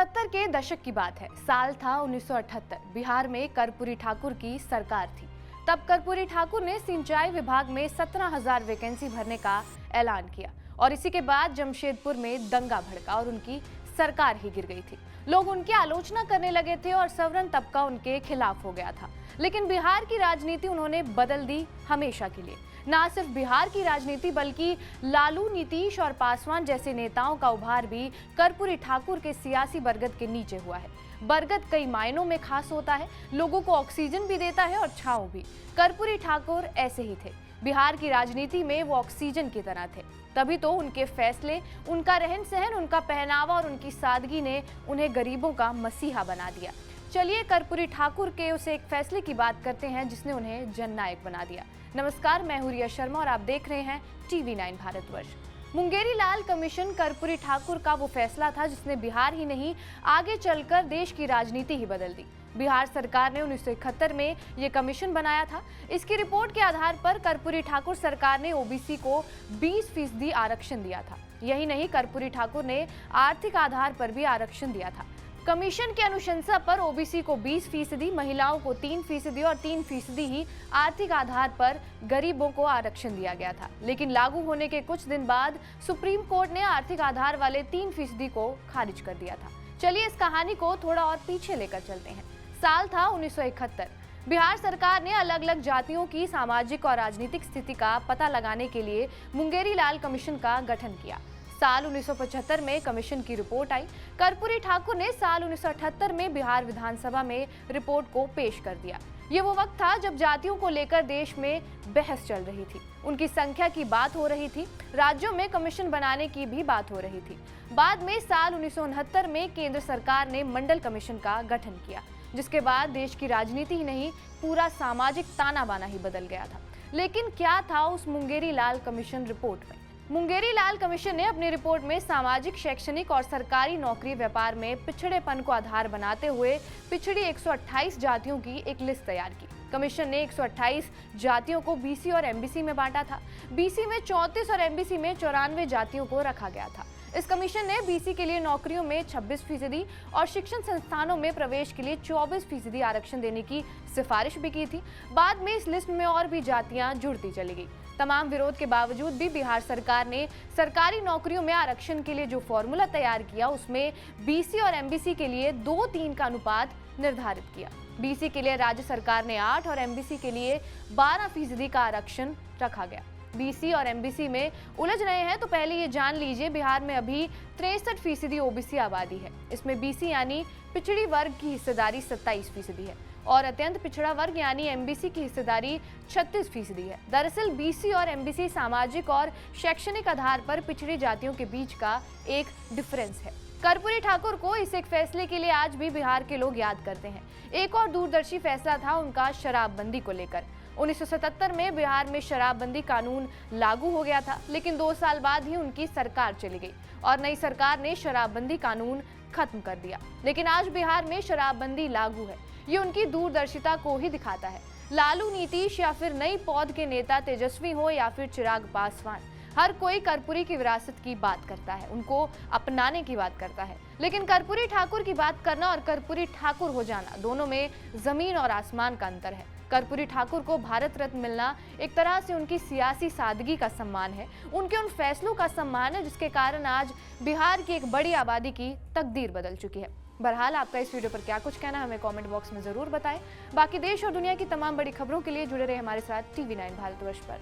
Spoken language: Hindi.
70 के दशक की बात है। साल था 1978। बिहार में कर्पूरी ठाकुर की सरकार थी। तब कर्पूरी ठाकुर ने सिंचाई विभाग में 17,000 वैकेंसी भरने का ऐलान किया और इसी के बाद जमशेदपुर में दंगा भड़का और उनकी सरकार ही गिर गई थी। लोग उनकी आलोचना करने लगे थे और सवर्ण तबका उनके खिलाफ हो गया था। लेकिन बिहार की राजनीति उन्होंने बदल दी हमेशा के लिए। ना सिर्फ बिहार की राजनीति बल्कि लालू, नीतीश और पासवान जैसे नेताओं का उभार भी कर्पूरी ठाकुर के सियासी बरगद के नीचे हुआ है। बरगद कई मायनों में खास होता है, लोगों को ऑक्सीजन भी देता है और छांव भी। कर्पूरी ठाकुर ऐसे ही थे। बिहार की राजनीति में वो ऑक्सीजन की तरह थे। तभी तो उनके फैसले, उनका रहन सहन, उनका पहनावा और उनकी सादगी ने उन्हें गरीबों का मसीहा बना दिया। चलिए कर्पूरी ठाकुर के उस एक फैसले की बात करते हैं जिसने उन्हें जननायक बना दिया। नमस्कार, मैं हूं रिया शर्मा और आप देख रहे हैं TV9 भारतवर्ष। मुंगेरी लाल कमीशन कर्पूरी ठाकुर का वो फैसला था जिसने बिहार ही नहीं, आगे चलकर देश की राजनीति ही बदल दी। बिहार सरकार ने 1971 में ये कमीशन बनाया था। इसकी रिपोर्ट के आधार पर कर्पूरी ठाकुर सरकार ने ओबीसी को 20% आरक्षण दिया था। यही नहीं, कर्पूरी ठाकुर ने आर्थिक आधार पर भी आरक्षण दिया था। कमीशन की अनुशंसा पर ओबीसी को 20%, महिलाओं को 3% और 3% ही आर्थिक आधार पर गरीबों को आरक्षण दिया गया था। लेकिन लागू होने के कुछ दिन बाद सुप्रीम कोर्ट ने आर्थिक आधार वाले 3% को खारिज कर दिया था। चलिए इस कहानी को थोड़ा और पीछे लेकर चलते हैं। साल था 1971। बिहार सरकार ने अलग अलग जातियों की सामाजिक और राजनीतिक स्थिति का पता लगाने के लिए मुंगेरी लाल कमीशन का गठन किया। साल 1975 में कमीशन की रिपोर्ट आई। कर्पूरी ठाकुर ने साल 1978 में बिहार विधानसभा में रिपोर्ट को पेश कर दिया। ये वो वक्त था जब जातियों को लेकर देश में बहस चल रही थी, उनकी संख्या की बात हो रही थी, राज्यों में कमीशन बनाने की भी बात हो रही थी। बाद में साल 1969 में केंद्र सरकार ने मंडल कमीशन का गठन किया, जिसके बाद देश की राजनीति ही नहीं, पूरा सामाजिक ताना बाना ही बदल गया था। लेकिन क्या था उस मुंगेरी लाल कमीशन रिपोर्ट में? मुंगेरी लाल कमीशन ने अपनी रिपोर्ट में सामाजिक, शैक्षणिक और सरकारी नौकरी व्यापार में पिछड़ेपन को आधार बनाते हुए पिछड़ी 128 जातियों की एक लिस्ट तैयार की। कमीशन ने 128 जातियों को बीसी और एमबीसी में बांटा था। बीसी में 34 और एमबीसी में 94 जातियों को रखा गया था। इस कमीशन ने बीसी के लिए नौकरियों में 26% और शिक्षण संस्थानों में प्रवेश के लिए 24% आरक्षण देने की सिफारिश भी की थी। बाद में इस लिस्ट में और भी जातियां जुड़ती चली गई। तमाम विरोध के बावजूद भी बिहार सरकार ने सरकारी नौकरियों में आरक्षण के लिए जो फॉर्मूला तैयार किया, उसमें बीसी और एमबीसी के लिए 2:3 का अनुपात निर्धारित किया। बीसी के लिए राज्य सरकार ने 8 और एमबीसी के लिए 12% का आरक्षण रखा गया। बीसी और एमबीसी में उलझ रहे हैं तो पहले ये जान लीजिए, बिहार में अभी 63% ओबीसी आबादी है। इसमें बीसी यानी पिछड़ी वर्ग की हिस्सेदारी 27% है और अत्यंत पिछड़ा वर्ग यानी एमबीसी की हिस्सेदारी 36% है। दरअसल बीसी और एमबीसी सामाजिक और शैक्षणिक आधार पर पिछड़ी जातियों के बीच का एक डिफरेंस है। कर्पूरी ठाकुर को इस एक फैसले के लिए आज भी बिहार के लोग याद करते हैं। एक और दूरदर्शी फैसला था उनका शराबबंदी को लेकर। 1977 में बिहार में शराबबंदी कानून लागू हो गया था, लेकिन 2 साल बाद ही उनकी सरकार चली गई और नई सरकार ने शराबबंदी कानून खत्म कर दिया। लेकिन आज बिहार में शराबबंदी लागू है। ये उनकी दूरदर्शिता को ही दिखाता है। लालू, नीतीश या फिर नई पौध के नेता तेजस्वी हो या फिर चिराग पासवान, हर कोई कर्पूरी की विरासत की बात करता है, उनको अपनाने की बात करता है। लेकिन कर्पूरी ठाकुर की बात करना और कर्पूरी ठाकुर हो जाना, दोनों में जमीन और आसमान का अंतर है। कर्पूरी ठाकुर को भारत रत्न मिलना एक तरह से उनकी सियासी सादगी का सम्मान है, उनके उन फैसलों का सम्मान है जिसके कारण आज बिहार की एक बड़ी आबादी की तकदीर बदल चुकी है। बहरहाल, आपका इस वीडियो पर क्या कुछ कहना, हमें कमेंट बॉक्स में जरूर बताएं। बाकी देश और दुनिया की तमाम बड़ी खबरों के लिए जुड़े रहे हमारे साथ TV9 भारतवर्ष पर।